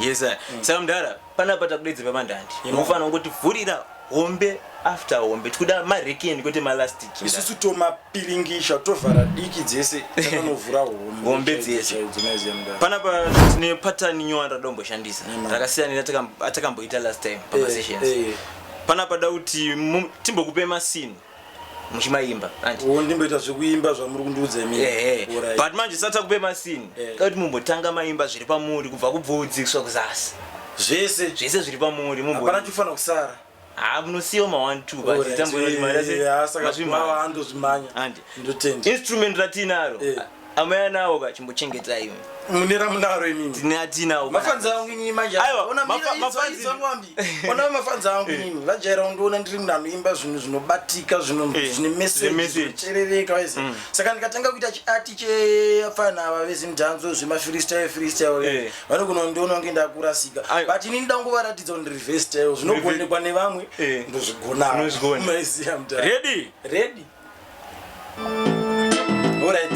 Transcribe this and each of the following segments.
Yes sir. Saka mudara panapa takudedze pamandandi. Unofana ngoti vhurira hombe after hombe tikuda marekeni kuti malastic. Isusu tomapiringisha tovhara diki dzese takanovhura hombe dzese. Panapa tine pattern nyowanda dombo shandisa. Takasiyana atakamboita last time pa sessions. Panapa dauti timbokupe masini muchimaimba anti ndimboita zvekuimba zvamuri kundiudza imi but manje sata kupe masini kuti mumbotanga maimba zviri pamuri kubva kubvudzi kusvika kuzasi zvese zviri pamuri hapana chifana kusara munosiyo ma 1 2 but tamboyoti saka andozvimanya andi instrument ratinaro amaya nawo kachimbochengeta imi munera munaro inini tinatinawo mafanza wangu inini manje ona mafanza wangu ambi ona mafanza wangu inini vajaira undoona ndiri munanoimba zvinhu zvinobatika zvine message cherereka wese saka ndikatanga kuita chiati chefana ava vezimdanzo zvema freestyle vanogona kundiona kunge ndakurasika but inini ndangovaratidza kuti ndiri frestyle zvinogonekwa nevamwe ndozvigona maiziya mutara ready alright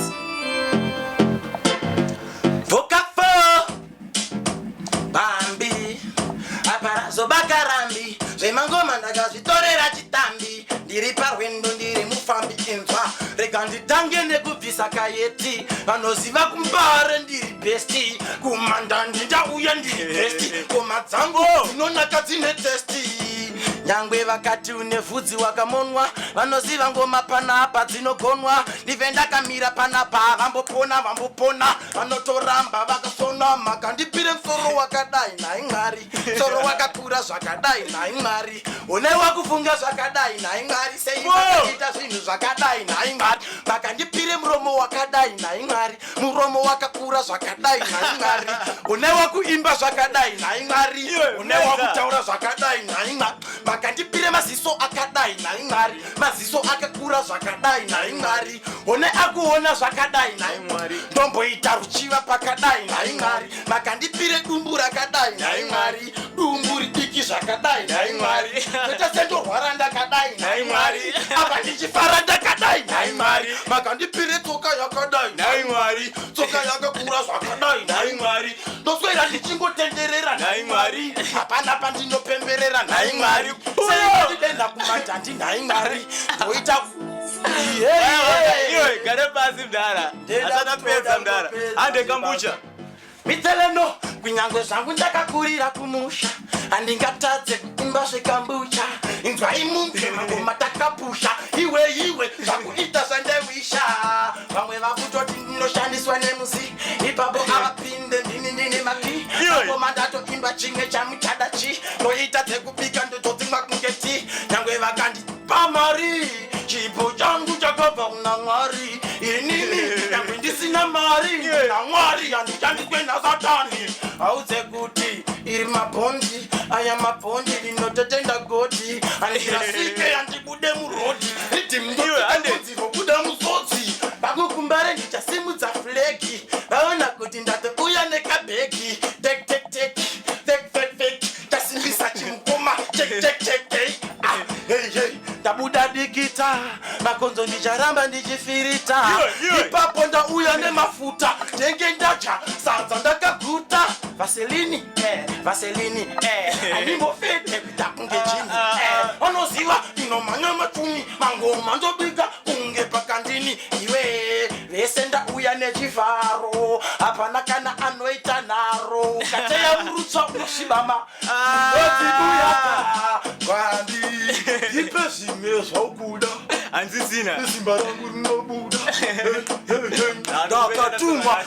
zobakarambi zvemangoma ndakazvitorera chitambi ndiri parwendo ndiri mufambi inzwa rega nditange nekubvisa kayeti vanoziva kumbare ndiri besti kumandandi ndauya ndiri besti koma dzangu dzinonaka dzine testi nyangwe vakati une vhudzi wakamonwa vanoziva ngoma panapa dzinogonwa ndive ndakamira panapa vambopona vanotoramba vakasona makandipire msoro wakadai nai mwari msoro wakakura zvakadai nai mwari une wakufunga zvakadai nai mwari sei vakaita zvinhu zvakadai nai mwari makandipire muromo wakadai nai mwari muromo wakakura zvakadai nai mwari une wakuimba zvakadai nai mwari une wakutaura zvakadai nai mwari makandipire maziso akadai nai mwari maziso akakura zvakadai nai mwari one akuona zvakadai nai mwari ndomboita ruchiva pakadai nai mwari makandipire dumbu rakadai nai mwari dumbu ridiki zvakadai nai mwari toita sendorwara ndakadai nai mwari apa ndichifara ndakadai nai mwari makandipire tsoka yakadai nai mwari tsoka yakakura zvakadai nai mwari ndoswera ndichingotenderera nai mwari hapana pandinopemberera nai mwari ndenda kumandandi nai mwari ndoita iwe gare pasi mudara asana pedza mudara ande kambucha mitseleno kunyangwe zvangu ndakakurira kumusha handingatadze kuimba zvekambucha inzwa imumve mangoma takapusha iwe zvakuita zvandewisha vamwe vakutoti ndinoshandiswa nemusi ipapo avapinde ndini maki ngoma ndatoimba chimwe chamuchadachi noita dzekubika ndotodzimwa kungeti nyangwe vakandipa mari chipo changu chakabva kuna mwari inini nyangwe ndisina mari na mwari handichandiswe nasatani haudze kuti iri mabhondi aya mabhondi linototenda goti handirasike handibude murodi ridimndoandenzi vobuda musodzi vakukumbare ndichasimudza flegi vaona kuti ndatouya nekabhegi tek tasimbisa chimukoma chek ndabuda dikita makonzo ndicharamba ndichifirita ipapo ndauya nemafuta ndenge ndacha sadza ndakaguta vaselini animbofete kuita kunge chini vanoziva inomhanya machumi mangoma ndobika kunge pakandini iwe vese ndauya nechivharo hapana kana anoita nharo kateya murutsa unoshibama Buyaka kwandi ipe zvimwe zvaukuda hanzisina zimba rangu rinobuda ndakatumwa